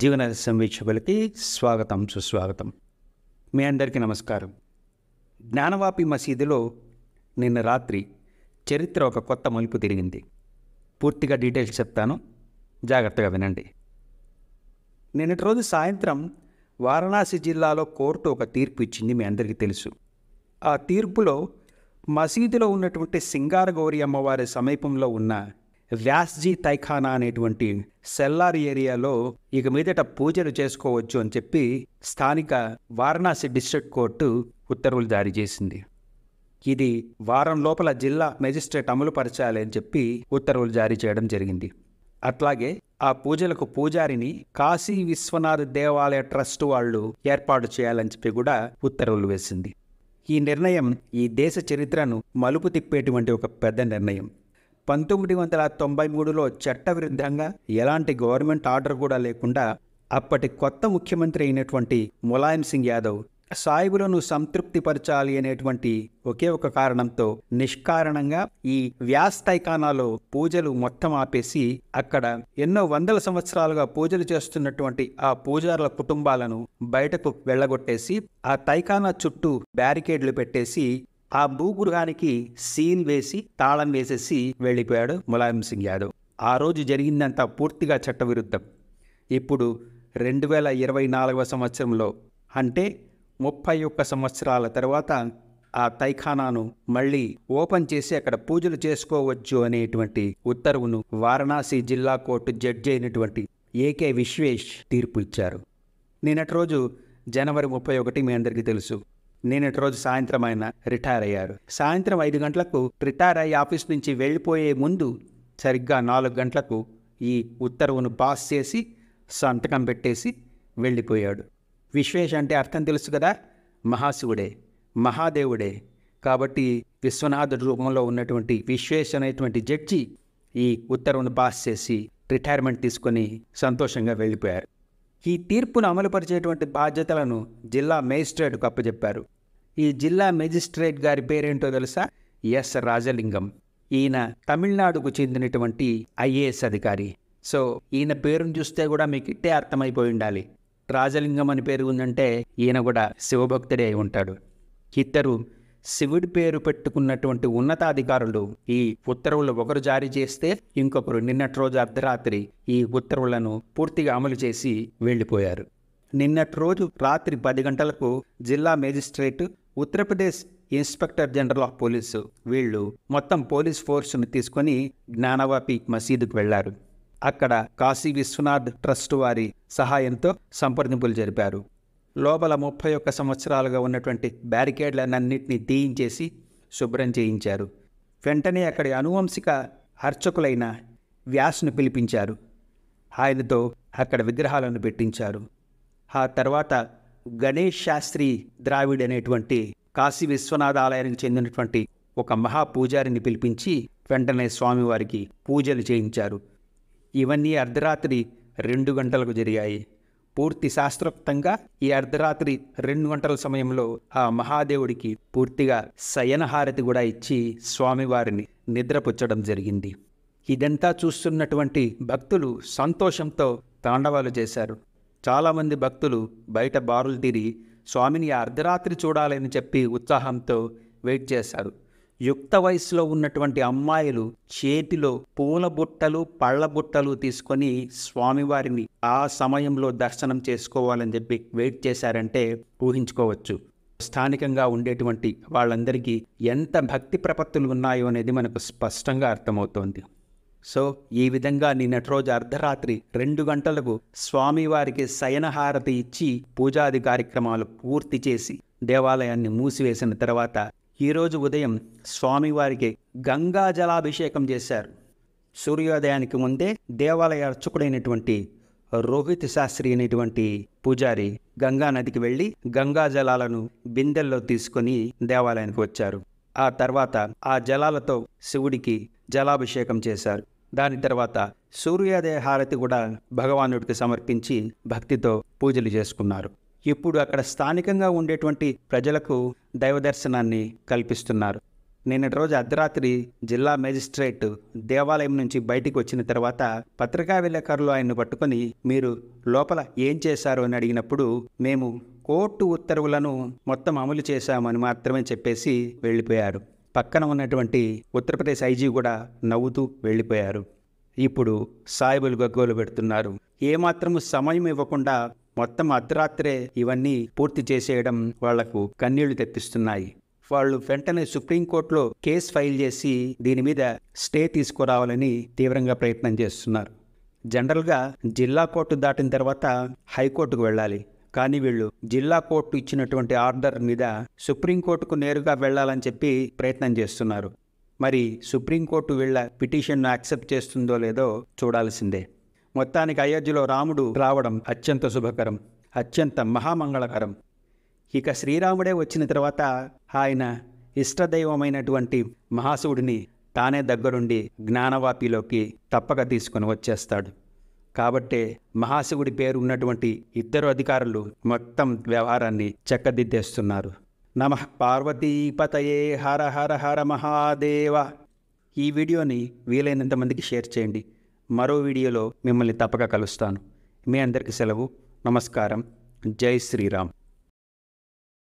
జీవన సమీక్షకులకి స్వాగతం సుస్వాగతం. మీ అందరికీ నమస్కారం. జ్ఞానవాపి మసీదులో నిన్న రాత్రి చరిత్ర ఒక కొత్త మలుపు తిరిగింది. పూర్తిగా డీటెయిల్స్ చెప్తాను, జాగ్రత్తగా వినండి. నిన్నటి రోజు సాయంత్రం వారణాసి జిల్లాలో కోర్టు ఒక తీర్పు ఇచ్చింది, మీ అందరికీ తెలుసు. ఆ తీర్పులో మసీదులో ఉన్నటువంటి సింగారగౌరి అమ్మవారి సమీపంలో ఉన్న వ్యాస్జీ తైఖానా అనేటువంటి సెల్లార్ ఏరియాలో ఇక మీదట పూజలు చేసుకోవచ్చు అని చెప్పి స్థానిక వారణాసి డిస్ట్రిక్ట్ కోర్టు ఉత్తర్వులు జారీ చేసింది. ఇది వారం లోపల జిల్లా మెజిస్ట్రేట్ అమలు పరచాలి అని చెప్పి ఉత్తర్వులు జారీ చేయడం జరిగింది. అట్లాగే ఆ పూజలకు పూజారిని కాశీ విశ్వనాథ్ దేవాలయ ట్రస్ట్ వాళ్ళు ఏర్పాటు చేయాలని చెప్పి కూడా ఉత్తర్వులు వేసింది. ఈ నిర్ణయం ఈ దేశ చరిత్రను మలుపు తిప్పేటువంటి ఒక పెద్ద నిర్ణయం. 1993లో చట్టవిరుద్ధంగా ఎలాంటి గవర్నమెంట్ ఆర్డర్ కూడా లేకుండా అప్పటి కొత్త ముఖ్యమంత్రి అయినటువంటి ములాయం సింగ్ యాదవ్ సాయిబులను సంతృప్తిపరచాలి అనేటువంటి ఒకే ఒక కారణంతో నిష్కారణంగా ఈ వ్యాస్ తైఖానాలో పూజలు మొత్తం ఆపేసి అక్కడ ఎన్నో వందల సంవత్సరాలుగా పూజలు చేస్తున్నటువంటి ఆ పూజారుల కుటుంబాలను బయటకు వెళ్ళగొట్టేసి ఆ తైఖానా చుట్టూ బ్యారికేడ్లు పెట్టేసి ఆ భూగృహానికి సీల్ వేసి తాళం వేసేసి వెళ్ళిపోయాడు ములాయం సింగ్ యాదవ్. ఆ రోజు జరిగిందంతా పూర్తిగా చట్టవిరుద్ధం. ఇప్పుడు 2024వ సంవత్సరంలో అంటే 31 సంవత్సరాల తర్వాత ఆ తైఖానాను మళ్ళీ ఓపెన్ చేసి అక్కడ పూజలు చేసుకోవచ్చు అనేటువంటి ఉత్తర్వును వారణాసి జిల్లా కోర్టు జడ్జి అయినటువంటి ఏకే విశ్వేష్ తీర్పు ఇచ్చారు. నిన్నటి రోజు జనవరి 31 మీ అందరికీ తెలుసు. నిన్నటి రోజు సాయంత్రం ఆయన రిటైర్ అయ్యారు. సాయంత్రం 5 గంటలకు రిటైర్ అయ్యి ఆఫీస్ నుంచి వెళ్ళిపోయే ముందు సరిగ్గా 4 గంటలకు ఈ ఉత్తర్వును పాస్ చేసి సంతకం పెట్టేసి వెళ్ళిపోయాడు. విశ్వేష్ అంటే అర్థం తెలుసు కదా, మహాశివుడే, మహాదేవుడే. కాబట్టి విశ్వనాథుడి రూపంలో ఉన్నటువంటి విశ్వేష్ అనేటువంటి జడ్జి ఈ ఉత్తర్వును పాస్ చేసి రిటైర్మెంట్ తీసుకొని సంతోషంగా వెళ్ళిపోయారు. ఈ తీర్పును అమలుపరిచేటువంటి బాధ్యతలను జిల్లా మేజిస్ట్రేట్కు అప్పచెప్పారు. ఈ జిల్లా మేజిస్ట్రేట్ గారి పేరేంటో తెలుసా? ఎస్ రాజలింగం. ఈయన తమిళనాడుకు చెందినటువంటి ఐఏఎస్ అధికారి. సో ఈయన పేరును చూస్తే కూడా మీకు ఇట్టే అర్థమైపోయి ఉండాలి. రాజలింగం అని పేరు ఉందంటే ఈయన కూడా శివభక్తుడే అయి ఉంటాడు. ఇద్దరు శివుడి పేరు పెట్టుకున్నటువంటి ఉన్నతాధికారులు ఈ ఉత్తర్వులు ఒకరు జారీ చేస్తే ఇంకొకరు నిన్నటి రోజు అర్ధరాత్రి ఈ ఉత్తర్వులను పూర్తిగా అమలు చేసి వెళ్ళిపోయారు. నిన్నటి రోజు రాత్రి 10 గంటలకు జిల్లా magistrate, Uttar Pradesh inspector general of police వీళ్ళు మొత్తం పోలీస్ ఫోర్స్ను తీసుకొని జ్ఞానవాపి మసీదుకు వెళ్లారు. అక్కడ కాశీ విశ్వనాథ్ ట్రస్ట్ వారి సహాయంతో సంప్రదింపులు జరిపారు. లోపల 31 సంవత్సరాలుగా ఉన్నటువంటి బ్యారికేడ్లన్నింటినీ తీయించేసి శుభ్రం చేయించారు. వెంటనే అక్కడి అనువంశిక అర్చకులైన వ్యాస్ను పిలిపించారు. ఆయనతో అక్కడ విగ్రహాలను పెట్టించారు. ఆ తర్వాత గణేష్ శాస్త్రి ద్రావిడ్ అనేటువంటి కాశీ విశ్వనాథ ఆలయానికి చెందినటువంటి ఒక మహాపూజారిని పిలిపించి వెంటనే స్వామివారికి పూజలు చేయించారు. ఇవన్నీ అర్ధరాత్రి 2 గంటలకు జరిగాయి. పూర్తి శాస్త్రోక్తంగా ఈ అర్ధరాత్రి 2 గంటల సమయంలో ఆ మహాదేవుడికి పూర్తిగా శయనహారతి కూడా ఇచ్చి స్వామివారిని నిద్రపుచ్చడం జరిగింది. ఇదంతా చూస్తున్నటువంటి భక్తులు సంతోషంతో తాండవాలు చేశారు. చాలామంది భక్తులు బయట బారులు తీరి స్వామిని అర్ధరాత్రి చూడాలని చెప్పి ఉత్సాహంతో వెయిట్ చేశారు. యుక్త వయసులో ఉన్నటువంటి అమ్మాయిలు చేతిలో పూల బుట్టలు, పళ్ళ బుట్టలు తీసుకొని స్వామివారిని ఆ సమయంలో దర్శనం చేసుకోవాలని చెప్పి వెయిట్ చేశారంటే ఊహించుకోవచ్చు. స్థానికంగా ఉండేటువంటి వాళ్ళందరికీ ఎంత భక్తి ప్రపత్తులు ఉన్నాయో అనేది మనకు స్పష్టంగా అర్థమవుతోంది. సో ఈ విధంగా నిన్నటి రోజు అర్ధరాత్రి 2 గంటలకు స్వామివారికి శయనహారతి ఇచ్చి పూజాది కార్యక్రమాలు పూర్తి చేసి దేవాలయాన్ని మూసివేసిన తర్వాత ఈరోజు ఉదయం స్వామివారికి గంగా జలాభిషేకం చేశారు. సూర్యోదయానికి ముందే దేవాలయ అర్చకుడైనటువంటి రోహిత్ శాస్త్రి అనేటువంటి పూజారి గంగా నదికి వెళ్ళి గంగా జలాలను బిందెల్లో తీసుకొని దేవాలయానికి వచ్చారు. ఆ తర్వాత ఆ జలాలతో శివుడికి జలాభిషేకం చేశారు. దాని తర్వాత సూర్యోదయ హారతి కూడా భగవానుడికి సమర్పించి భక్తితో పూజలు చేసుకున్నారు. ఇప్పుడు అక్కడ స్థానికంగా ఉండేటువంటి ప్రజలకు దైవ దర్శనాన్ని కల్పిస్తున్నారు. నిన్నటి రోజు అర్ధరాత్రి జిల్లా మేజిస్ట్రేట్ దేవాలయం నుంచి బయటికి వచ్చిన తర్వాత పత్రికా విలేకరులు ఆయన్ను పట్టుకొని మీరు లోపల ఏం చేశారు అని అడిగినప్పుడు మేము కోర్టు ఉత్తర్వులను మొత్తం అమలు చేశామని మాత్రమే చెప్పేసి వెళ్ళిపోయారు. పక్కన ఉన్నటువంటి ఉత్తరప్రదేశ్ ఐజీ కూడా నవ్వుతూ వెళ్ళిపోయారు. ఇప్పుడు సాయిబులు గగ్గోలు పెడుతున్నారు. ఏమాత్రము సమయం ఇవ్వకుండా మొత్తం అర్ధరాత్రే ఇవన్నీ పూర్తి చేసేయడం వాళ్లకు కన్నీళ్లు తెప్పిస్తున్నాయి. వాళ్ళు వెంటనే సుప్రీంకోర్టులో కేసు ఫైల్ చేసి దీని మీద స్టే తీసుకురావాలని తీవ్రంగా ప్రయత్నం చేస్తున్నారు. జనరల్గా జిల్లా కోర్టు దాటిన తర్వాత హైకోర్టుకు వెళ్ళాలి. కానీ వీళ్ళు జిల్లా కోర్టు ఇచ్చినటువంటి ఆర్డర్ మీద సుప్రీంకోర్టుకు నేరుగా వెళ్ళాలని చెప్పి ప్రయత్నం చేస్తున్నారు. మరి సుప్రీంకోర్టు వీళ్ళ పిటిషన్ను యాక్సెప్ట్ చేస్తుందో లేదో చూడాల్సిందే. మొత్తానికి అయోధ్యలో రాముడు రావడం అత్యంత శుభకరం, అత్యంత మహామంగళకరం. ఇక శ్రీరాముడే వచ్చిన తర్వాత ఆయన ఇష్టదైవమైనటువంటి మహాశివుడిని తానే దగ్గరుండి జ్ఞానవాపిలోకి తప్పక తీసుకొని వచ్చేస్తాడు. కాబట్టే మహాశివుడి పేరు ఉన్నటువంటి ఇద్దరు అధికారులు మొత్తం వ్యవహారాన్ని చక్కదిద్దేస్తున్నారు. నమః పార్వతీపతయే హర హర హర మహాదేవ. ఈ వీడియోని వీలైనంత మందికి షేర్ చేయండి. మరో వీడియోలో మిమ్మల్ని తప్పక కలుస్తాను. మీ అందరికీ సెలవు. నమస్కారం. జై శ్రీరామ్.